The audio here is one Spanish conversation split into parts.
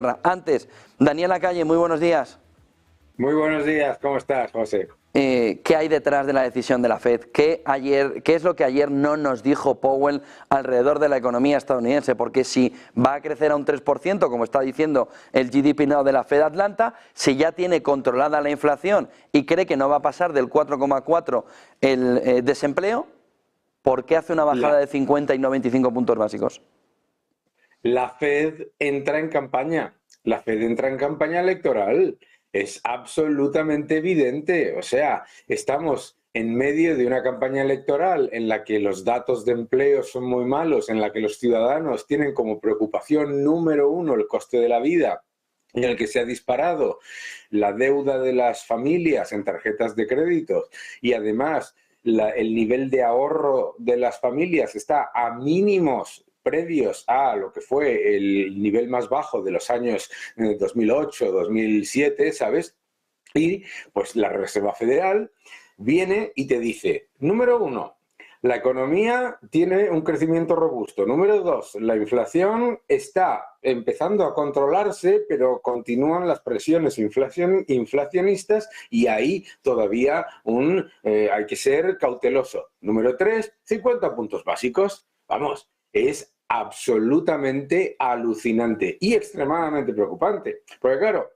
Antes, Daniela Calle, muy buenos días. Muy buenos días, ¿cómo estás, José? ¿Qué hay detrás de la decisión de la Fed? ¿Qué es lo que ayer no nos dijo Powell alrededor de la economía estadounidense? Porque si va a crecer a un 3%, como está diciendo el GDP Now de la Fed Atlanta, si ya tiene controlada la inflación y cree que no va a pasar del 4,4 el desempleo, ¿por qué hace una bajada de 50 y no 25 puntos básicos? La Fed entra en campaña. La Fed entra en campaña electoral. Es absolutamente evidente. O sea, estamos en medio de una campaña electoral en la que los datos de empleo son muy malos, en la que los ciudadanos tienen como preocupación número uno el coste de la vida, en el que se ha disparado la deuda de las familias en tarjetas de crédito y además el nivel de ahorro de las familias está a mínimos previos a lo que fue el nivel más bajo de los años 2008, 2007, ¿sabes? Y pues la Reserva Federal viene y te dice, número uno, la economía tiene un crecimiento robusto. Número dos, la inflación está empezando a controlarse, pero continúan las presiones inflacionistas y ahí todavía hay que ser cauteloso. Número tres, 50 puntos básicos. Vamos, es absolutamente alucinante y extremadamente preocupante. Porque claro,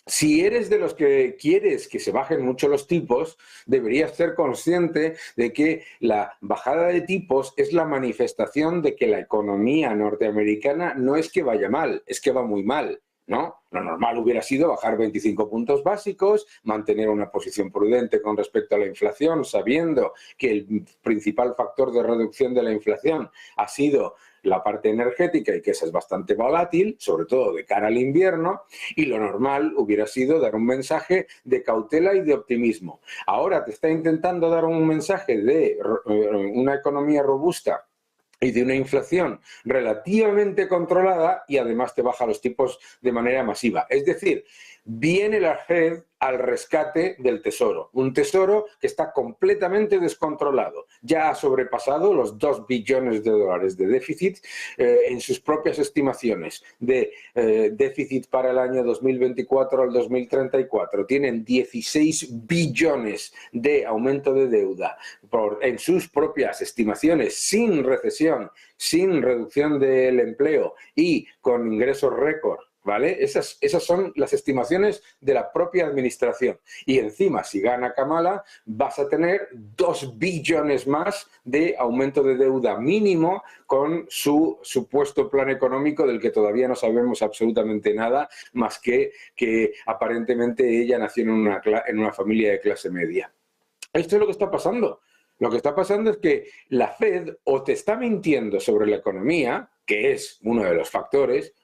si eres de los que quieres que se bajen mucho los tipos, deberías ser consciente de que la bajada de tipos es la manifestación de que la economía norteamericana no es que vaya mal, es que va muy mal, ¿no? Lo normal hubiera sido bajar 25 puntos básicos, mantener una posición prudente con respecto a la inflación, sabiendo que el principal factor de reducción de la inflación ha sido la parte energética y que esa es bastante volátil, sobre todo de cara al invierno, y lo normal hubiera sido dar un mensaje de cautela y de optimismo. Ahora te está intentando dar un mensaje de una economía robusta y de una inflación relativamente controlada y además te baja los tipos de manera masiva. Es decir, viene la Fed al rescate del tesoro, un tesoro que está completamente descontrolado. Ya ha sobrepasado los 2 billones de dólares de déficit en sus propias estimaciones de déficit para el año 2024 al 2034. Tienen 16 billones de aumento de deuda en sus propias estimaciones, sin recesión, sin reducción del empleo y con ingresos récord. ¿Vale? Esas son las estimaciones de la propia administración. Y encima, si gana Kamala, vas a tener 2 billones más de aumento de deuda mínimo con su supuesto plan económico del que todavía no sabemos absolutamente nada, más que aparentemente ella nació en una familia de clase media. Esto es lo que está pasando. Lo que está pasando es que la Fed o te está mintiendo sobre la economía, que es uno de los factores,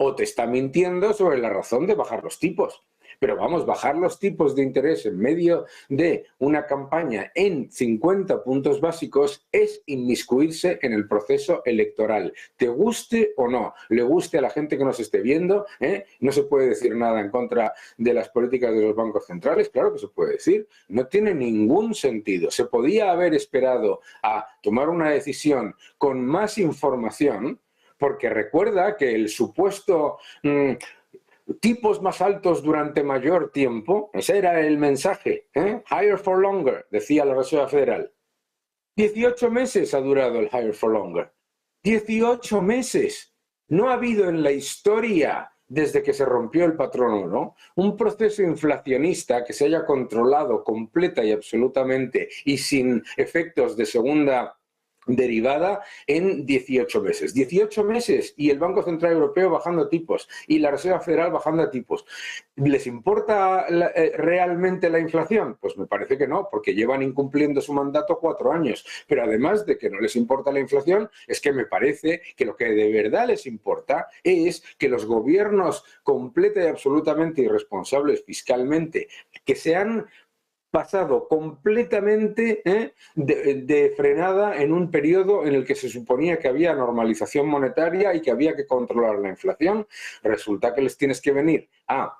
o te está mintiendo sobre la razón de bajar los tipos. Pero vamos, bajar los tipos de interés en medio de una campaña en 50 puntos básicos es inmiscuirse en el proceso electoral. Te guste o no, le guste a la gente que nos esté viendo, no se puede decir nada en contra de las políticas de los bancos centrales, claro que se puede decir, no tiene ningún sentido. Se podía haber esperado a tomar una decisión con más información, porque recuerda que el supuesto tipos más altos durante mayor tiempo, ese era el mensaje, higher for longer, decía la Reserva Federal. 18 meses ha durado el higher for longer. 18 meses. No ha habido en la historia, desde que se rompió el patrón oro, un proceso inflacionista que se haya controlado completa y absolutamente y sin efectos de segunda derivada en 18 meses. 18 meses y el Banco Central Europeo bajando tipos y la Reserva Federal bajando tipos. ¿Les importa realmente la inflación? Pues me parece que no, porque llevan incumpliendo su mandato 4 años. Pero además de que no les importa la inflación, es que me parece que lo que de verdad les importa es que los gobiernos completa y absolutamente irresponsables fiscalmente, que se han pasado completamente de frenada en un periodo en el que se suponía que había normalización monetaria y que había que controlar la inflación, resulta que les tienes que venir a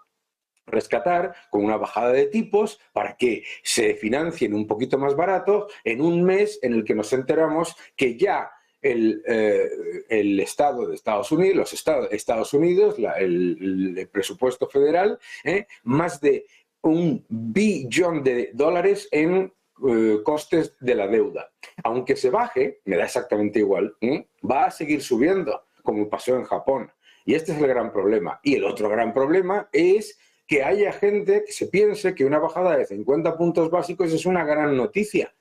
rescatar con una bajada de tipos para que se financien un poquito más barato en un mes en el que nos enteramos que ya el Estado de Estados Unidos, Estados Unidos, el presupuesto federal, más de $1 billón en costes de la deuda. Aunque se baje, me da exactamente igual, va a seguir subiendo, como pasó en Japón. Y este es el gran problema. Y el otro gran problema es que haya gente que se piense que una bajada de 50 puntos básicos es una gran noticia.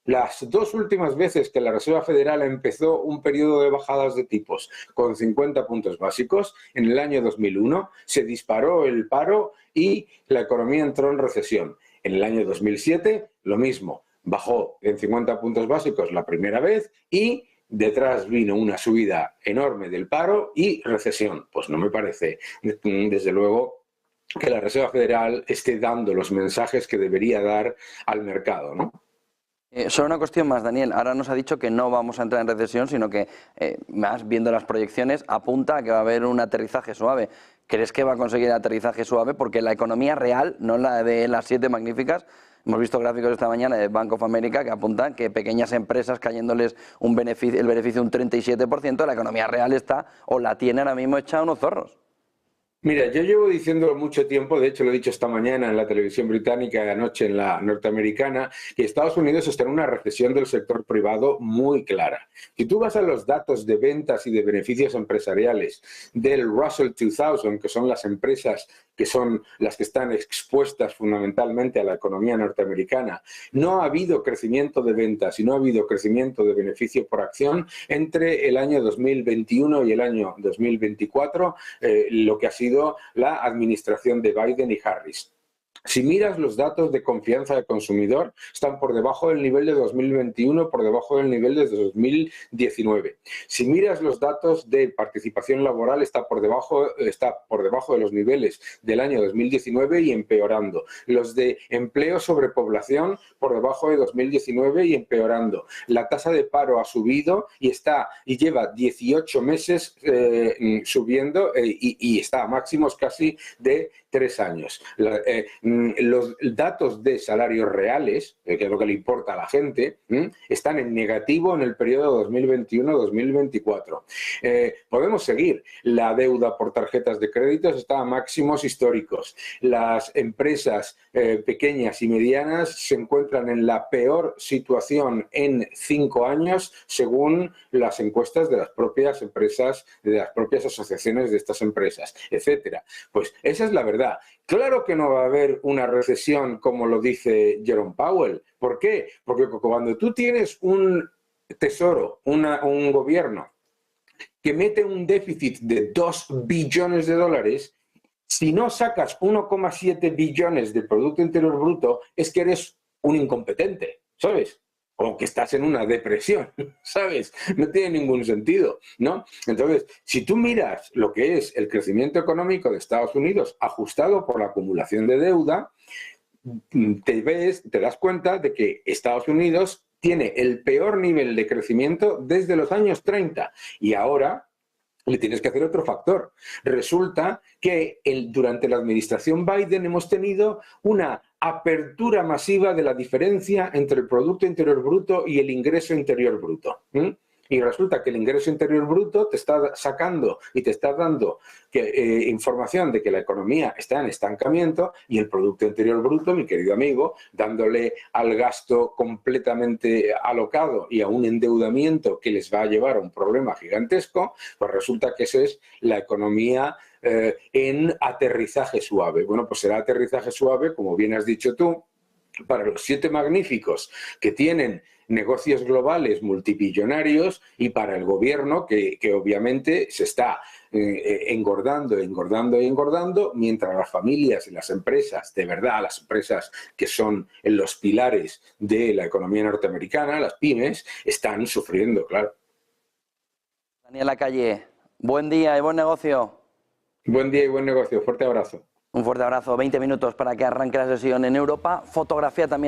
Las dos últimas veces que la Reserva Federal empezó un periodo de bajadas de tipos con 50 puntos básicos, en el año 2001 se disparó el paro y la economía entró en recesión. En el año 2007, lo mismo, bajó en 50 puntos básicos la primera vez y detrás vino una subida enorme del paro y recesión. Pues no me parece, desde luego, que la Reserva Federal esté dando los mensajes que debería dar al mercado, ¿no? Solo una cuestión más, Daniel. Ahora nos ha dicho que no vamos a entrar en recesión, sino que, más viendo las proyecciones, apunta a que va a haber un aterrizaje suave. ¿Crees que va a conseguir el aterrizaje suave? Porque la economía real, no la de las 7 magníficas, hemos visto gráficos esta mañana de Bank of America que apuntan que pequeñas empresas cayéndoles el beneficio un 37%, la economía real está, o la tiene ahora mismo hecha unos zorros. Mira, yo llevo diciéndolo mucho tiempo, de hecho lo he dicho esta mañana en la televisión británica y anoche en la norteamericana, que Estados Unidos está en una recesión del sector privado muy clara. Si tú vas a los datos de ventas y de beneficios empresariales del Russell 2000, que son las empresas que son las que están expuestas fundamentalmente a la economía norteamericana, no ha habido crecimiento de ventas y no ha habido crecimiento de beneficio por acción entre el año 2021 y el año 2024, lo que ha sido la administración de Biden y Harris. Si miras los datos de confianza del consumidor, están por debajo del nivel de 2021, por debajo del nivel de 2019. Si miras los datos de participación laboral, está por debajo de los niveles del año 2019 y empeorando. Los de empleo sobre población, por debajo de 2019 y empeorando. La tasa de paro ha subido y lleva 18 meses subiendo y está a máximos casi de 3 años. Los datos de salarios reales, que es lo que le importa a la gente, están en negativo en el periodo 2021-2024. Podemos seguir. La deuda por tarjetas de créditos está a máximos históricos. Las empresas pequeñas y medianas se encuentran en la peor situación en 5 años, según las encuestas de las propias empresas, de las propias asociaciones de estas empresas, etcétera. Pues esa es la verdad. Claro que no va a haber una recesión como lo dice Jerome Powell. ¿Por qué? Porque cuando tú tienes un tesoro, un gobierno que mete un déficit de $2 billones, si no sacas 1,7 billones de Producto Interior Bruto, es que eres un incompetente, ¿sabes? O que estás en una depresión, ¿sabes? No tiene ningún sentido, ¿no? Entonces, si tú miras lo que es el crecimiento económico de Estados Unidos ajustado por la acumulación de deuda, te das cuenta de que Estados Unidos tiene el peor nivel de crecimiento desde los años 30 y ahora le tienes que hacer otro factor. Resulta que durante la administración Biden hemos tenido una apertura masiva de la diferencia entre el Producto Interior Bruto y el Ingreso Interior Bruto. Y resulta que el ingreso interior bruto te está sacando y te está dando información de que la economía está en estancamiento y el Producto Interior Bruto, mi querido amigo, dándole al gasto completamente alocado y a un endeudamiento que les va a llevar a un problema gigantesco, pues resulta que esa es la economía en aterrizaje suave. Bueno, pues será aterrizaje suave, como bien has dicho tú, para los 7 magníficos que tienen negocios globales multibillonarios y para el gobierno que obviamente se está engordando, mientras las familias y las empresas, de verdad, las empresas que son los pilares de la economía norteamericana, las pymes, están sufriendo, claro. Daniel Lacalle, buen día y buen negocio. Buen día y buen negocio. Fuerte abrazo. Un fuerte abrazo. 20 minutos para que arranque la sesión en Europa. Fotografía también.